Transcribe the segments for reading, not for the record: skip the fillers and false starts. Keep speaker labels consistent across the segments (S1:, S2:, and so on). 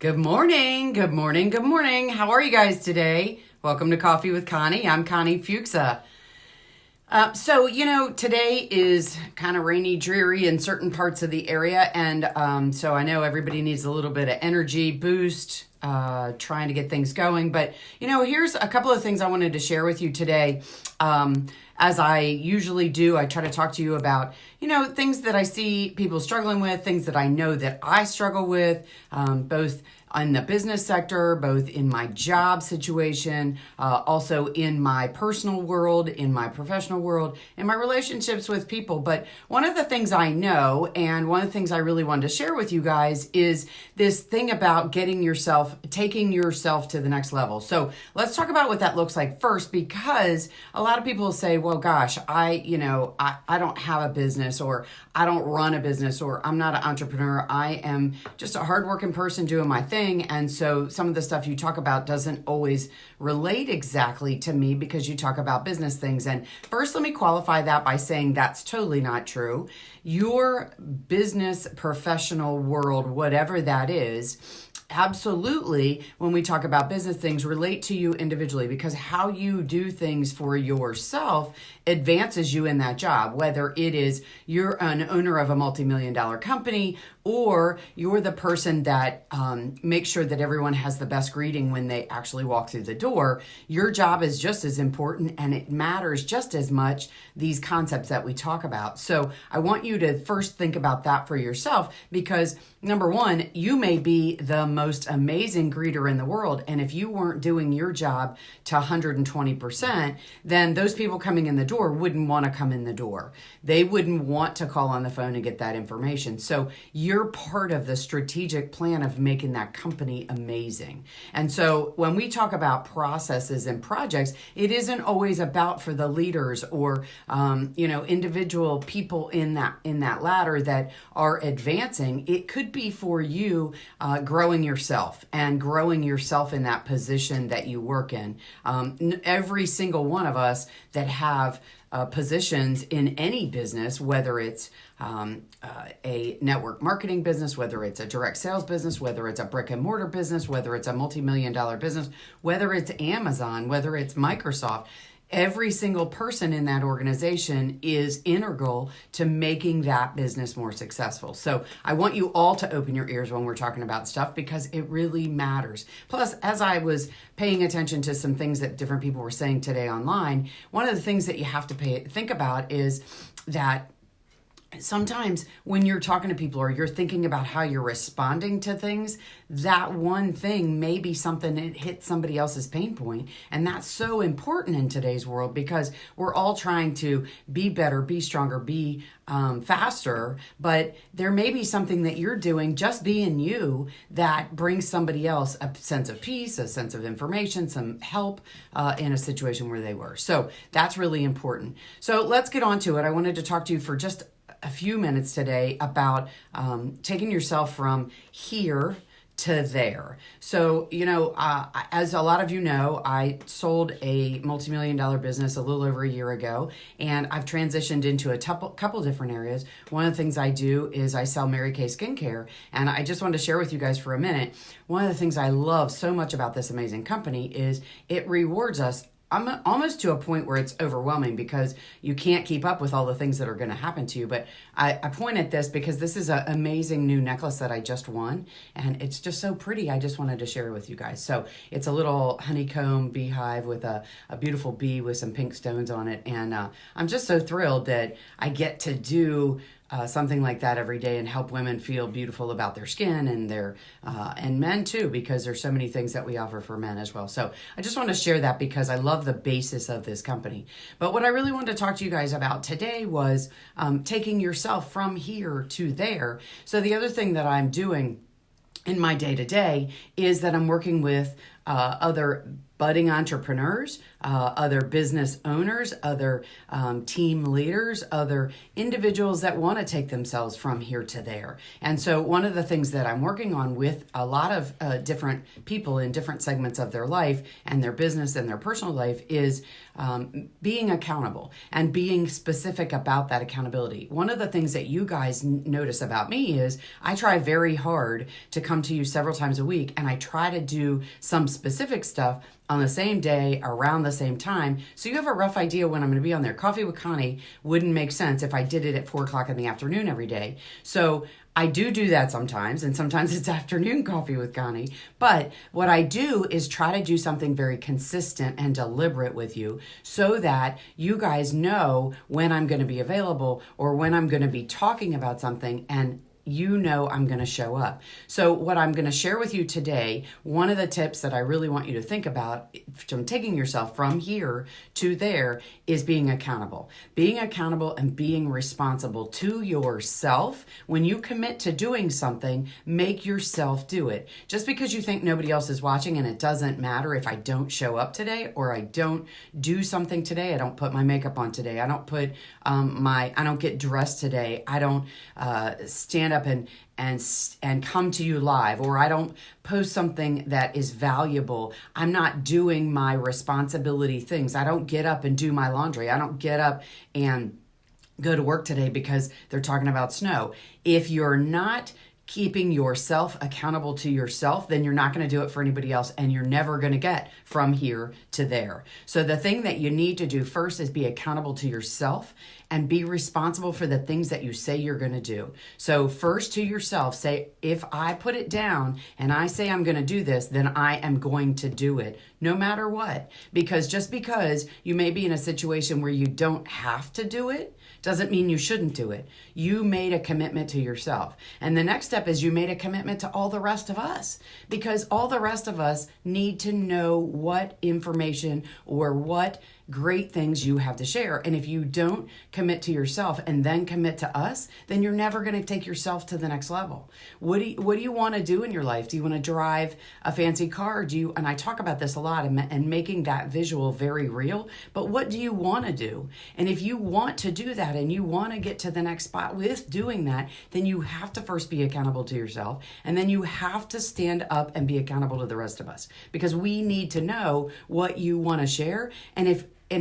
S1: Good morning, good morning, good morning. How are you guys today? Welcome to Coffee with Connie. I'm Connie Fuksa. Today is kind of rainy, dreary in certain parts of the area. And so I know everybody needs a little bit of energy boost, trying to get things going. But, here's a couple of things I wanted to share with you today. As I usually do, I try to talk to you about, things that I see people struggling with, things that I know that I struggle with, both in the business sector, both in my job situation, also in my personal world, in my professional world, in my relationships with people. But one of the things I know, and one of the things I really wanted to share with you guys, is this thing about taking yourself to the next level. So let's talk about what that looks like first, because a lot of people say, well, gosh, I don't have a business, or I don't run a business, or I'm not an entrepreneur. I am just a hardworking person doing my thing. And so some of the stuff you talk about doesn't always relate exactly to me because you talk about business things. And first, let me qualify that by saying that's totally not true. Your business professional world, whatever that is, absolutely, when we talk about business things, relate to you individually, because how you do things for yourself advances you in that job, whether it is you're an owner of a multi-million-dollar company, or you're the person that makes sure that everyone has the best greeting when they actually walk through the door. Your job is just as important, and it matters just as much, these concepts that we talk about. So I want you to first think about that for yourself, because number one, you may be the most amazing greeter in the world, and if you weren't doing your job to 120%, then those people coming in the door wouldn't want to come in the door. They wouldn't want to call on the phone and get that information. So you're part of the strategic plan of making that company amazing. And so when we talk about processes and projects, it isn't always about for the leaders or individual people in that ladder that are advancing. It could be for you growing yourself and growing yourself in that position that you work in. Every single one of us that have positions in any business, whether it's a network marketing business, whether it's a direct sales business, whether it's a brick and mortar business, whether it's a multi-million-dollar business, whether it's Amazon, whether it's Microsoft, every single person in that organization is integral to making that business more successful. So I want you all to open your ears when we're talking about stuff, because it really matters. Plus, as I was paying attention to some things that different people were saying today online, one of the things that you have to think about is that sometimes when you're talking to people or you're thinking about how you're responding to things, that one thing may be something that hits somebody else's pain point. And that's so important in today's world, because we're all trying to be better, be stronger, be faster. But there may be something that you're doing, just being you, that brings somebody else a sense of peace, a sense of information, some help in a situation where they were. So that's really important. So let's get on to it. I wanted to talk to you for just a few minutes today about taking yourself from here to there. So, as a lot of you know, I sold a multi-million-dollar business a little over a year ago, and I've transitioned into a couple different areas. One of the things I do is I sell Mary Kay skincare, and I just wanted to share with you guys for a minute. One of the things I love so much about this amazing company is it rewards us. I'm almost to a point where it's overwhelming, because you can't keep up with all the things that are going to happen to you. But I point at this because this is an amazing new necklace that I just won, and it's just so pretty. I just wanted to share it with you guys. So it's a little honeycomb beehive with a beautiful bee with some pink stones on it. And I'm just so thrilled that I get to do something like that every day and help women feel beautiful about their skin and and men too, because there's so many things that we offer for men as well. So I just want to share that because I love the basis of this company. But what I really wanted to talk to you guys about today was taking yourself from here to there. So the other thing that I'm doing in my day-to-day is that I'm working with other budding entrepreneurs, other business owners, other team leaders, other individuals that want to take themselves from here to there. And so one of the things that I'm working on with a lot of different people in different segments of their life and their business and their personal life is being accountable and being specific about that accountability. One of the things that you guys notice about me is I try very hard to come to you several times a week, and I try to do some specific stuff on the same day around the same time, so you have a rough idea when I'm going to be on there. Coffee with Connie wouldn't make sense if I did it at 4 o'clock in the afternoon every day. So I do that sometimes, and sometimes it's afternoon coffee with Connie. But what I do is try to do something very consistent and deliberate with you so that you guys know when I'm going to be available or when I'm going to be talking about something, and you know I'm going to show up. So what I'm going to share with you today, one of the tips that I really want you to think about from taking yourself from here to there is being accountable. Being accountable and being responsible to yourself. When you commit to doing something, make yourself do it. Just because you think nobody else is watching and it doesn't matter if I don't show up today or I don't do something today, I don't put my makeup on today, I don't put I don't get dressed today, I don't stand up and come to you live, or I don't post something that is valuable. I'm not doing my responsibility things. I don't get up and do my laundry. I don't get up and go to work today because they're talking about snow. If you're not keeping yourself accountable to yourself, then you're not going to do it for anybody else, and you're never going to get from here to there. So the thing that you need to do first is be accountable to yourself and be responsible for the things that you say you're going to do. So first to yourself, say, if I put it down and I say I'm going to do this, then I am going to do it no matter what. Because just because you may be in a situation where you don't have to do it, doesn't mean you shouldn't do it. You made a commitment to yourself. And the next step is you made a commitment to all the rest of us, because all the rest of us need to know what information or what great things you have to share. And if you don't commit to yourself and then commit to us, then you're never going to take yourself to the next level. What do you want to do in your life? Do you want to drive a fancy car? And I talk about this a lot and making that visual very real, but what do you want to do? And if you want to do that and you want to get to the next spot with doing that, then you have to first be accountable to yourself, and then you have to stand up and be accountable to the rest of us, because we need to know what you want to share. And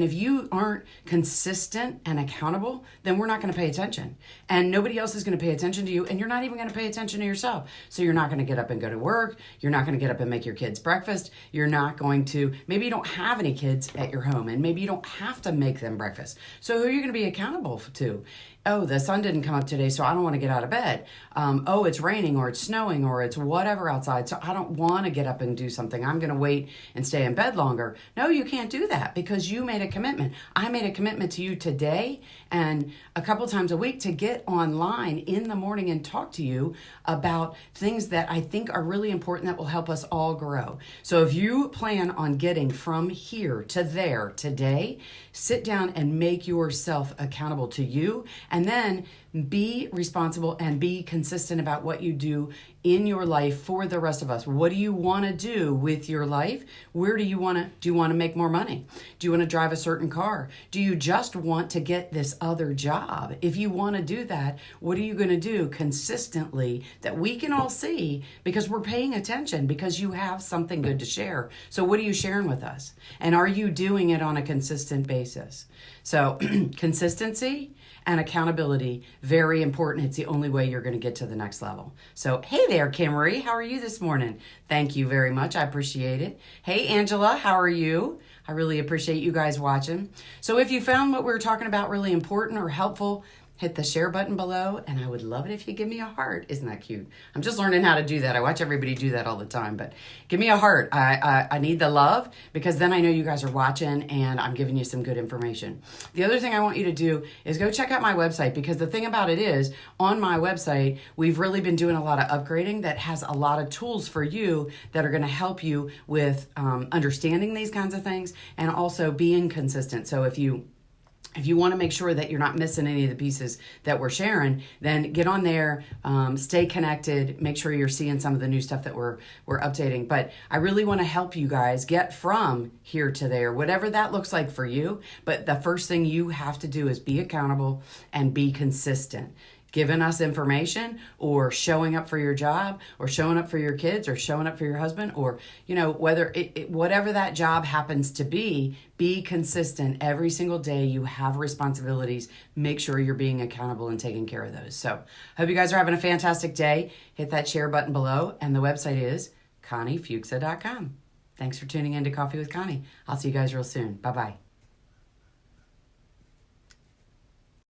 S1: if you aren't consistent and accountable, then we're not going to pay attention. And nobody else is going to pay attention to you, and you're not even going to pay attention to yourself. So you're not going to get up and go to work. You're not going to get up and make your kids breakfast. You're not going to, maybe you don't have any kids at your home, and maybe you don't have to make them breakfast. So who are you going to be accountable to? Oh, the sun didn't come up today, so I don't want to get out of bed. Oh, it's raining or it's snowing or it's whatever outside, so I don't want to get up and do something. I'm going to wait and stay in bed longer. No, you can't do that, because you made a commitment. I made a commitment to you today and a couple times a week to get online in the morning and talk to you about things that I think are really important that will help us all grow. So if you plan on getting from here to there today, sit down and make yourself accountable to you, and then be responsible and be consistent about what you do in your life for the rest of us. What do you want to do with your life? Where do you want to make more money? Do you want to drive a certain car? Do you just want to get this other job? If you want to do that, what are you going to do consistently that we can all see, because we're paying attention, because you have something good to share. So what are you sharing with us? And are you doing it on a consistent basis? So consistency and accountability, very important. It's the only way you're going to get to the next level. So, hey there, Kim Marie, how are you this morning? Thank you very much. I appreciate it. Hey, Angela, how are you? I really appreciate you guys watching. So if you found what we were talking about really important or helpful, hit the share button below, and I would love it if you give me a heart. Isn't that cute? I'm just learning how to do that. I watch everybody do that all the time, but give me a heart. I need the love, because then I know you guys are watching and I'm giving you some good information. The other thing I want you to do is go check out my website, because the thing about it is, on my website, we've really been doing a lot of upgrading that has a lot of tools for you that are going to help you with understanding these kinds of things and also being consistent. So if you if you want to make sure that you're not missing any of the pieces that we're sharing, then get on there, stay connected, make sure you're seeing some of the new stuff that we're updating. But I really want to help you guys get from here to there, whatever that looks like for you. But the first thing you have to do is be accountable and be consistent. Giving us information or showing up for your job or showing up for your kids or showing up for your husband, or whether whatever that job happens to be consistent every single day. You have responsibilities. Make sure you're being accountable and taking care of those. So hope you guys are having a fantastic day. Hit that share button below, and the website is ConnieFuksa.com. Thanks for tuning in to Coffee with Connie. I'll see you guys real soon. Bye-bye.